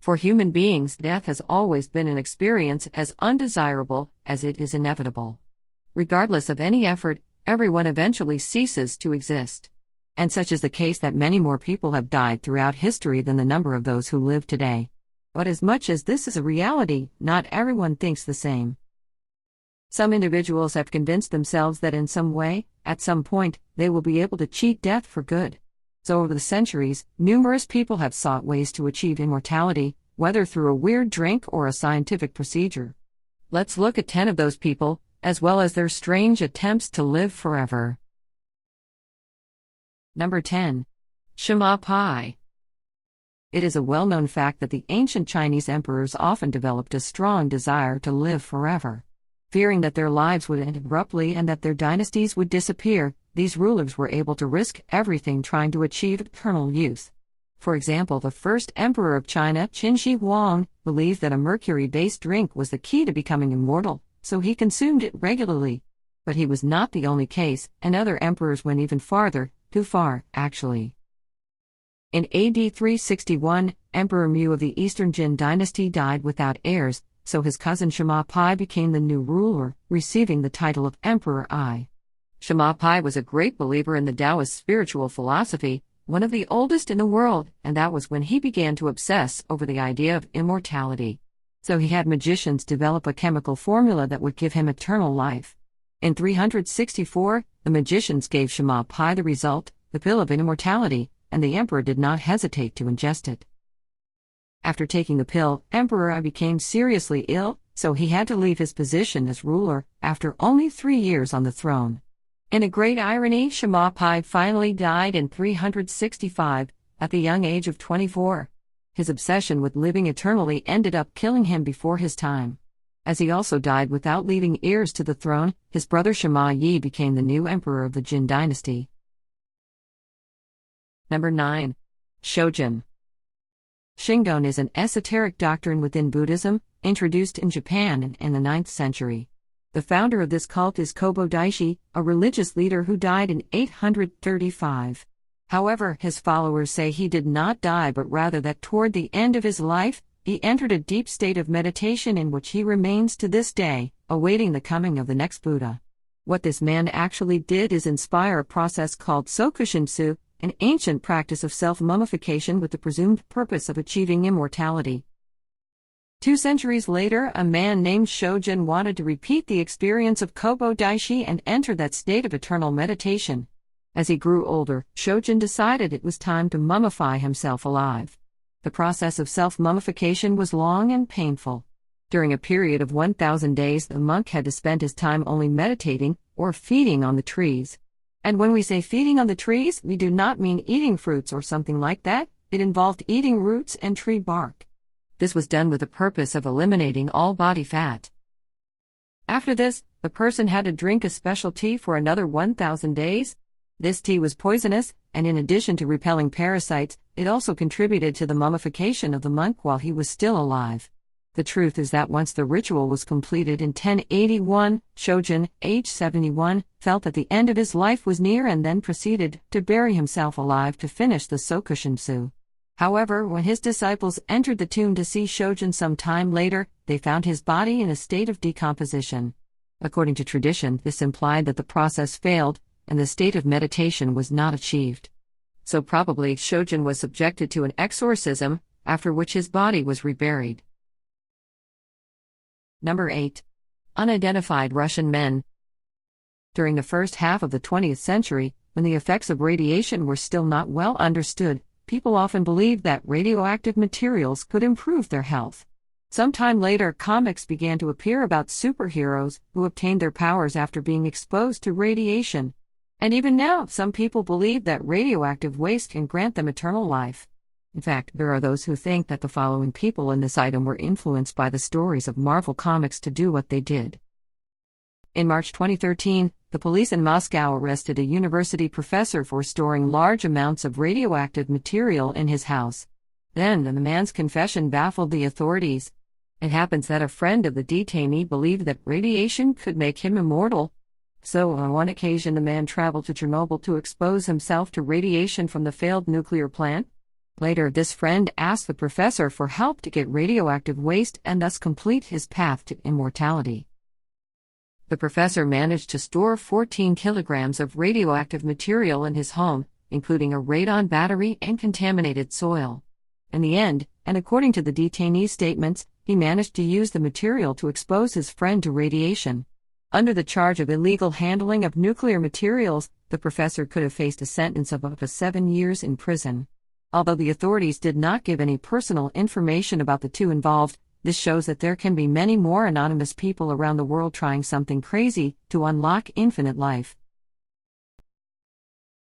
For human beings, death has always been an experience as undesirable as it is inevitable. Regardless of any effort, everyone eventually ceases to exist. And such is the case that many more people have died throughout history than the number of those who live today. But as much as this is a reality, not everyone thinks the same. Some individuals have convinced themselves that in some way, at some point, they will be able to cheat death for good. So over the centuries, numerous people have sought ways to achieve immortality, whether through a weird drink or a scientific procedure. Let's look at 10 of those people, as well as their strange attempts to live forever. Number 10. Shema Pi. It is a well-known fact that the ancient Chinese emperors often developed a strong desire to live forever. Fearing that their lives would end abruptly and that their dynasties would disappear, these rulers were able to risk everything trying to achieve eternal youth. For example, the first emperor of China, Qin Shi Huang, believed that a mercury-based drink was the key to becoming immortal, so he consumed it regularly. But he was not the only case, and other emperors went even farther, too far, actually. In AD 361, Emperor Mu of the Eastern Jin dynasty died without heirs, so his cousin Shema Pi became the new ruler, receiving the title of Emperor I. Shema Pi was a great believer in the Taoist spiritual philosophy, one of the oldest in the world, and that was when he began to obsess over the idea of immortality. So he had magicians develop a chemical formula that would give him eternal life. In 364, the magicians gave Shema Pi the result, the pill of immortality, and the emperor did not hesitate to ingest it. After taking the pill, Emperor I became seriously ill, so he had to leave his position as ruler, after only 3 years on the throne. In a great irony, Shema Pi finally died in 365, at the young age of 24. His obsession with living eternally ended up killing him before his time. As he also died without leaving heirs to the throne, his brother Shema Yi became the new emperor of the Jin dynasty. Number 9. Shogun. Shingon is an esoteric doctrine within Buddhism, introduced in Japan in the 9th century. The founder of this cult is Kobo Daishi, a religious leader who died in 835. However, his followers say he did not die but rather that toward the end of his life, he entered a deep state of meditation in which he remains to this day, awaiting the coming of the next Buddha. What this man actually did is inspire a process called Sokushinsu, an ancient practice of self-mummification with the presumed purpose of achieving immortality. 2 centuries later, a man named Shogun wanted to repeat the experience of Kobo Daishi and enter that state of eternal meditation. As he grew older, Shogun decided it was time to mummify himself alive. The process of self-mummification was long and painful. During a period of 1,000 days, the monk had to spend his time only meditating or feeding on the trees. And when we say feeding on the trees, we do not mean eating fruits or something like that. It involved eating roots and tree bark. This was done with the purpose of eliminating all body fat. After this, the person had to drink a special tea for another 1,000 days. This tea was poisonous, and in addition to repelling parasites, it also contributed to the mummification of the monk while he was still alive. The truth is that once the ritual was completed in 1081, Shogun, age 71, felt that the end of his life was near and then proceeded to bury himself alive to finish the Sokushinsu. However, when his disciples entered the tomb to see Shogun some time later, they found his body in a state of decomposition. According to tradition, this implied that the process failed, and the state of meditation was not achieved. So probably Shogun was subjected to an exorcism, after which his body was reburied. Number 8. Unidentified Russian men. During the first half of the 20th century, when the effects of radiation were still not well understood, people often believed that radioactive materials could improve their health. Sometime later, comics began to appear about superheroes who obtained their powers after being exposed to radiation. And even now, some people believe that radioactive waste can grant them eternal life. In fact, there are those who think that the following people in this item were influenced by the stories of Marvel Comics to do what they did. In March 2013, the police in Moscow arrested a university professor for storing large amounts of radioactive material in his house. Then, the man's confession baffled the authorities. It happens that a friend of the detainee believed that radiation could make him immortal. So, on one occasion, the man traveled to Chernobyl to expose himself to radiation from the failed nuclear plant. Later, this friend asked the professor for help to get radioactive waste and thus complete his path to immortality. The professor managed to store 14 kilograms of radioactive material in his home, including a radon battery and contaminated soil. In the end, and according to the detainee's statements, he managed to use the material to expose his friend to radiation. Under the charge of illegal handling of nuclear materials, the professor could have faced a sentence of up to 7 years in prison. Although the authorities did not give any personal information about the two involved, this shows that there can be many more anonymous people around the world trying something crazy to unlock infinite life.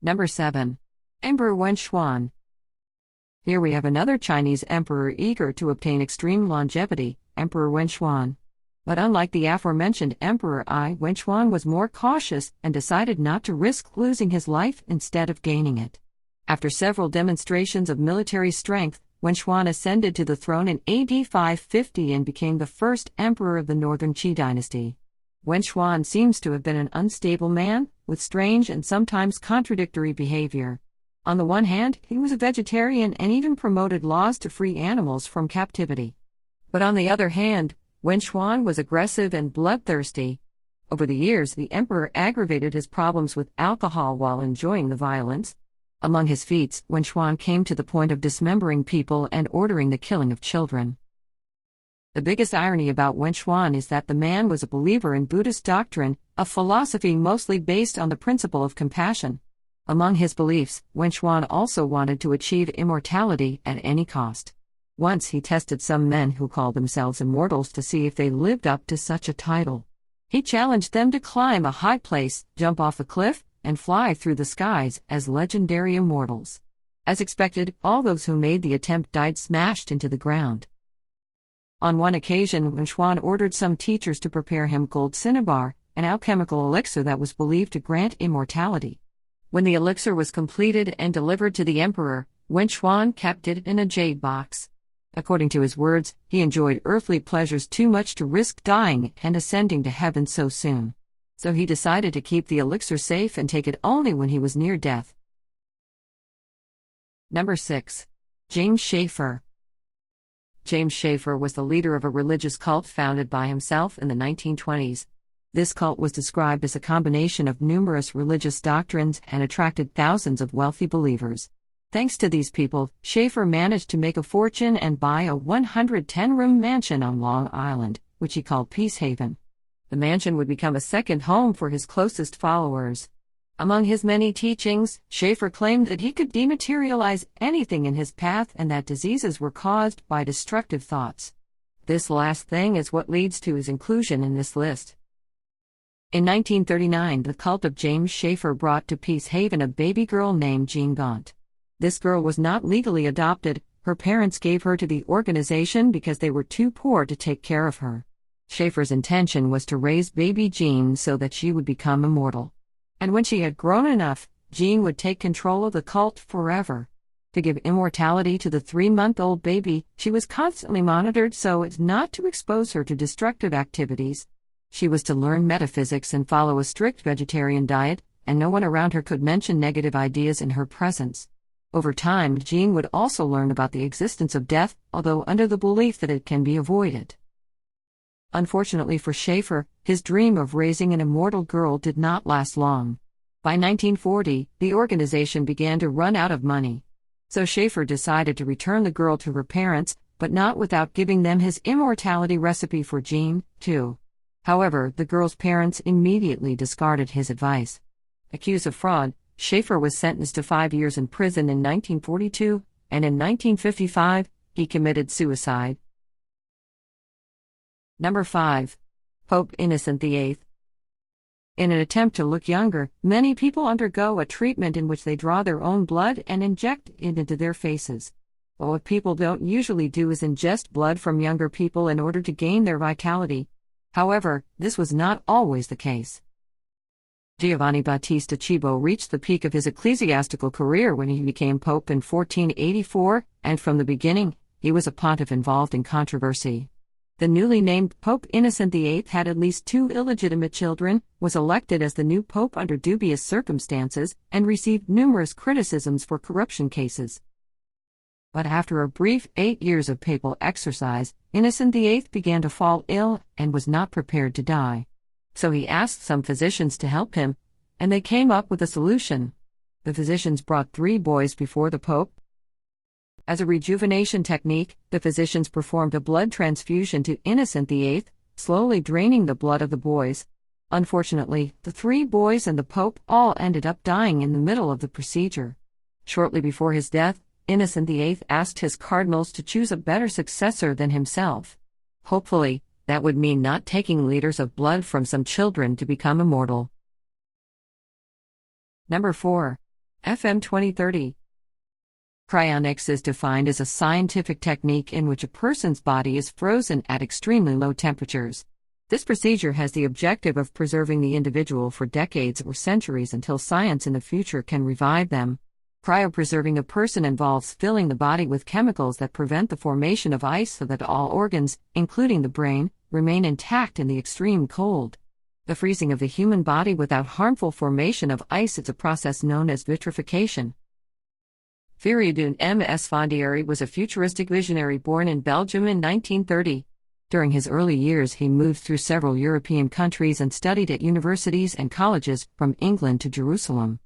Number 7. Emperor Berwenchuan. Here we have another Chinese emperor eager to obtain extreme longevity, Emperor Berwenchuan. But unlike the aforementioned Emperor Berwenchuan was more cautious and decided not to risk losing his life instead of gaining it. After several demonstrations of military strength, Berwenchuan ascended to the throne in AD 550 and became the first emperor of the Northern Qi dynasty. Berwenchuan seems to have been an unstable man, with strange and sometimes contradictory behavior. On the one hand, he was a vegetarian and even promoted laws to free animals from captivity. But on the other hand, Berwenchuan was aggressive and bloodthirsty. Over the years, the emperor aggravated his problems with alcohol while enjoying the violence. Among his feats, Berwenchuan came to the point of dismembering people and ordering the killing of children. The biggest irony about Berwenchuan is that the man was a believer in Buddhist doctrine, a philosophy mostly based on the principle of compassion. Among his beliefs, Berwenchuan also wanted to achieve immortality at any cost. Once he tested some men who called themselves immortals to see if they lived up to such a title. He challenged them to climb a high place, jump off a cliff, and fly through the skies as legendary immortals. As expected, all those who made the attempt died smashed into the ground. On one occasion, Berwenchuan ordered some teachers to prepare him gold cinnabar, an alchemical elixir that was believed to grant immortality. When the elixir was completed and delivered to the emperor, Berwenchuan kept it in a jade box. According to his words, he enjoyed earthly pleasures too much to risk dying and ascending to heaven so soon. So he decided to keep the elixir safe and take it only when he was near death. Number 6. James Shaffer. James Shaffer was the leader of a religious cult founded by himself in the 1920s. This cult was described as a combination of numerous religious doctrines and attracted thousands of wealthy believers. Thanks to these people, Shaffer managed to make a fortune and buy a 110-room mansion on Long Island, which he called Peace Haven. The mansion would become a second home for his closest followers. Among his many teachings, Shaffer claimed that he could dematerialize anything in his path and that diseases were caused by destructive thoughts. This last thing is what leads to his inclusion in this list. In 1939, the cult of James Shaffer brought to Peace Haven a baby girl named Jean Gaunt. This girl was not legally adopted. Her parents gave her to the organization because they were too poor to take care of her. Shaffer's intention was to raise baby Jean so that she would become immortal. And when she had grown enough, Jean would take control of the cult forever. To give immortality to the 3-month-old baby, she was constantly monitored so as not to expose her to destructive activities. She was to learn metaphysics and follow a strict vegetarian diet, and no one around her could mention negative ideas in her presence. Over time, Jean would also learn about the existence of death, although under the belief that it can be avoided. Unfortunately for Shaffer, his dream of raising an immortal girl did not last long. By 1940, the organization began to run out of money. So Shaffer decided to return the girl to her parents, but not without giving them his immortality recipe for Jean, too. However, the girl's parents immediately discarded his advice. Accused of fraud, Shaffer was sentenced to 5 years in prison in 1942, and in 1955, he committed suicide. Number 5. Pope Innocent VIII. In an attempt to look younger, many people undergo a treatment in which they draw their own blood and inject it into their faces. But what people don't usually do is ingest blood from younger people in order to gain their vitality. However, this was not always the case. Giovanni Battista Cibo reached the peak of his ecclesiastical career when he became pope in 1484, and from the beginning, he was a pontiff involved in controversy. The newly named Pope Innocent VIII had at least 2 illegitimate children, was elected as the new pope under dubious circumstances, and received numerous criticisms for corruption cases. But after a brief 8 years of papal exercise, Innocent VIII began to fall ill and was not prepared to die. So he asked some physicians to help him, and they came up with a solution. The physicians brought 3 boys before the Pope. As a rejuvenation technique, the physicians performed a blood transfusion to Innocent VIII, slowly draining the blood of the boys. Unfortunately, the 3 boys and the Pope all ended up dying in the middle of the procedure. Shortly before his death, Innocent VIII asked his cardinals to choose a better successor than himself. Hopefully, that would mean not taking liters of blood from some children to become immortal. Number 4. FM 2030. Cryonics is defined as a scientific technique in which a person's body is frozen at extremely low temperatures. This procedure has the objective of preserving the individual for decades or centuries until science in the future can revive them. Cryopreserving a person involves filling the body with chemicals that prevent the formation of ice so that all organs, including the brain, remain intact in the extreme cold. The freezing of the human body without harmful formation of ice is a process known as vitrification. Feridoun Esfandiari was a futuristic visionary born in Belgium in 1930. During his early years, he moved through several European countries and studied at universities and colleges, from England to Jerusalem.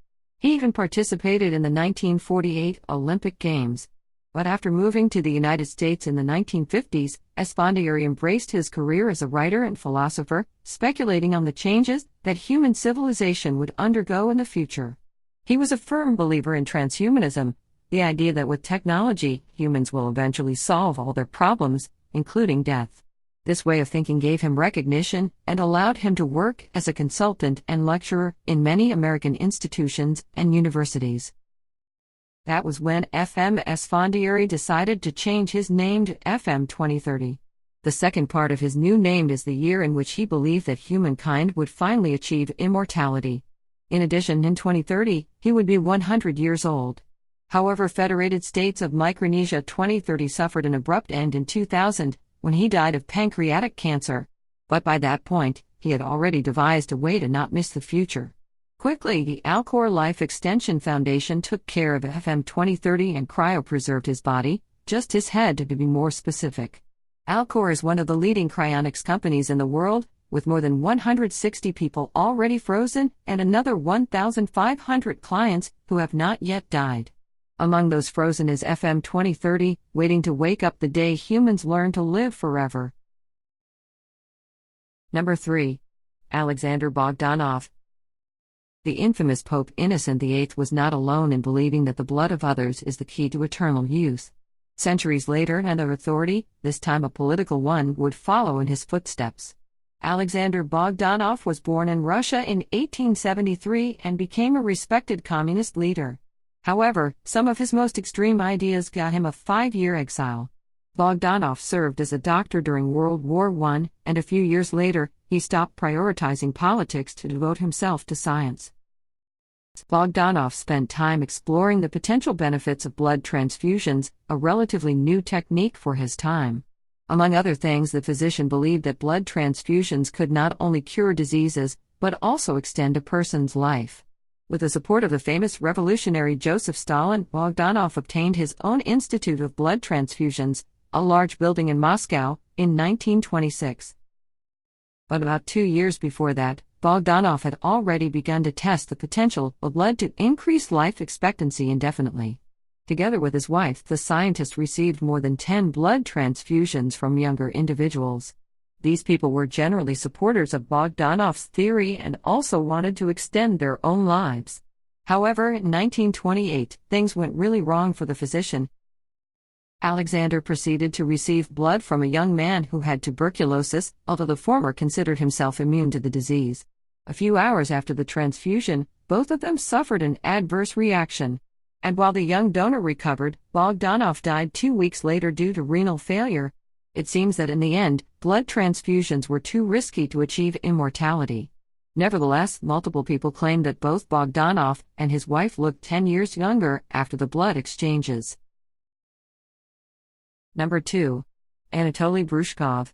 He even participated in the 1948 Olympic Games. But after moving to the United States in the 1950s, Esfandiari embraced his career as a writer and philosopher, speculating on the changes that human civilization would undergo in the future. He was a firm believer in transhumanism, the idea that with technology, humans will eventually solve all their problems, including death. This way of thinking gave him recognition and allowed him to work as a consultant and lecturer in many American institutions and universities. That was when FM Esfandiari decided to change his name to FM 2030. The second part of his new name is the year in which he believed that humankind would finally achieve immortality. In addition, in 2030, he would be 100 years old. However, Federated States of Micronesia 2030 suffered an abrupt end in 2000, when he died of pancreatic cancer. But by that point, he had already devised a way to not miss the future. Quickly, the Alcor Life Extension Foundation took care of FM 2030 and cryopreserved his body, just his head to be more specific. Alcor is one of the leading cryonics companies in the world, with more than 160 people already frozen and another 1,500 clients who have not yet died. Among those frozen is FM 2030, waiting to wake up the day humans learn to live forever. Number 3. Alexander Bogdanov. The infamous Pope Innocent VIII was not alone in believing that the blood of others is the key to eternal youth. Centuries later, another authority, this time a political one, would follow in his footsteps. Alexander Bogdanov was born in Russia in 1873 and became a respected communist leader. However, some of his most extreme ideas got him a 5-year exile. Bogdanov served as a doctor during World War I, and a few years later, he stopped prioritizing politics to devote himself to science. Bogdanov spent time exploring the potential benefits of blood transfusions, a relatively new technique for his time. Among other things, the physician believed that blood transfusions could not only cure diseases, but also extend a person's life. With the support of the famous revolutionary Joseph Stalin, Bogdanov obtained his own Institute of Blood Transfusions, a large building in Moscow, in 1926. But about 2 years before that, Bogdanov had already begun to test the potential of blood to increase life expectancy indefinitely. Together with his wife, the scientist received more than 10 blood transfusions from younger individuals. These people were generally supporters of Bogdanov's theory and also wanted to extend their own lives. However, in 1928, things went really wrong for the physician. Alexander proceeded to receive blood from a young man who had tuberculosis, although the former considered himself immune to the disease. A few hours after the transfusion, both of them suffered an adverse reaction. And while the young donor recovered, Bogdanov died 2 weeks later due to renal failure. It seems that in the end, blood transfusions were too risky to achieve immortality. Nevertheless, multiple people claim that both Bogdanov and his wife looked 10 years younger after the blood exchanges. Number 2. Anatole Brugchuk.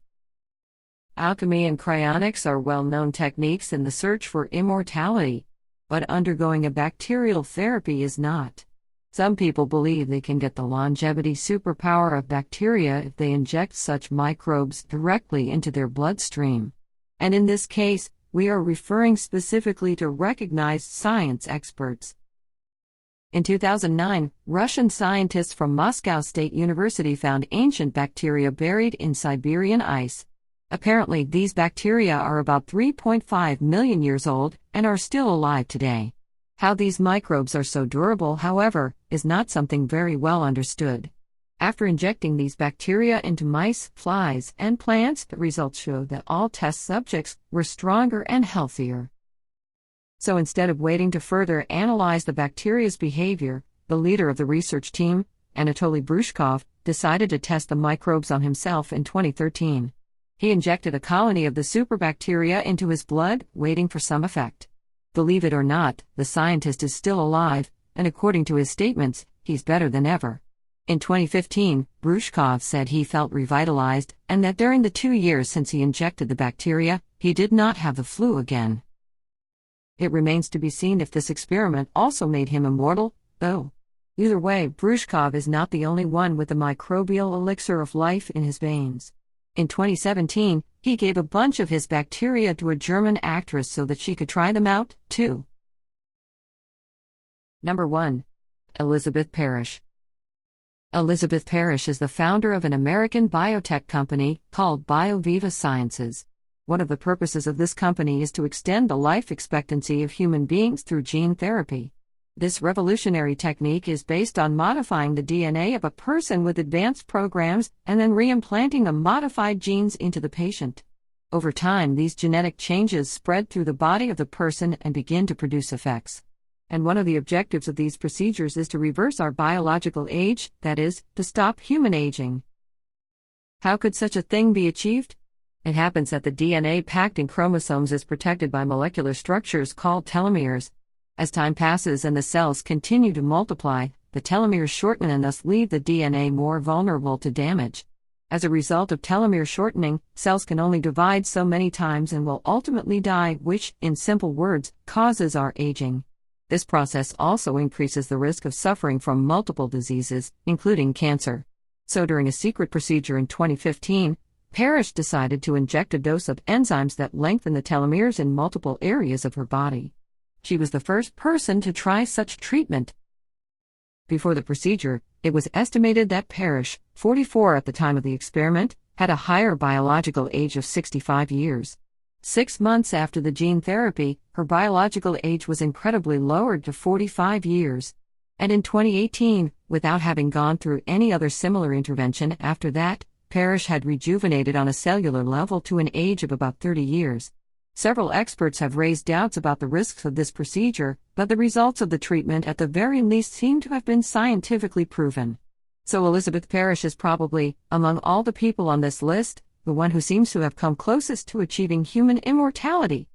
Alchemy and cryonics are well-known techniques in the search for immortality, but undergoing a bacterial therapy is not. Some people believe they can get the longevity superpower of bacteria if they inject such microbes directly into their bloodstream. And in this case, we are referring specifically to recognized science experts. In 2009, Russian scientists from Moscow State University found ancient bacteria buried in Siberian ice. Apparently, these bacteria are about 3.5 million years old and are still alive today. How these microbes are so durable, however, is not something very well understood. After injecting these bacteria into mice, flies, and plants, the results showed that all test subjects were stronger and healthier. So instead of waiting to further analyze the bacteria's behavior, the leader of the research team, Anatole Brugchuk, decided to test the microbes on himself in 2013. He injected a colony of the superbacteria into his blood, waiting for some effect. Believe it or not, the scientist is still alive, and according to his statements, he's better than ever. In 2015, Brugchuk said he felt revitalized, and that during the 2 years since he injected the bacteria, he did not have the flu again. It remains to be seen if this experiment also made him immortal, though. Either way, Brugchuk is not the only one with the microbial elixir of life in his veins. In 2017, he gave a bunch of his bacteria to a German actress so that she could try them out, too. Number 1. Elizabeth Parish. Elizabeth Parish is the founder of an American biotech company called BioViva Sciences. One of the purposes of this company is to extend the life expectancy of human beings through gene therapy. This revolutionary technique is based on modifying the DNA of a person with advanced programs and then reimplanting the modified genes into the patient. Over time, these genetic changes spread through the body of the person and begin to produce effects. And one of the objectives of these procedures is to reverse our biological age, that is, to stop human aging. How could such a thing be achieved? It happens that the DNA packed in chromosomes is protected by molecular structures called telomeres. As time passes and the cells continue to multiply, the telomeres shorten and thus leave the DNA more vulnerable to damage. As a result of telomere shortening, cells can only divide so many times and will ultimately die, which, in simple words, causes our aging. This process also increases the risk of suffering from multiple diseases, including cancer. So during a secret procedure in 2015, Parish decided to inject a dose of enzymes that lengthen the telomeres in multiple areas of her body. She was the first person to try such treatment. Before the procedure, it was estimated that Parish, 44 at the time of the experiment, had a higher biological age of 65 years. 6 months after the gene therapy, her biological age was incredibly lowered to 45 years. And in 2018, without having gone through any other similar intervention after that, Parish had rejuvenated on a cellular level to an age of about 30 years. Several experts have raised doubts about the risks of this procedure, but the results of the treatment at the very least seem to have been scientifically proven. So Elizabeth Parish is probably, among all the people on this list, the one who seems to have come closest to achieving human immortality.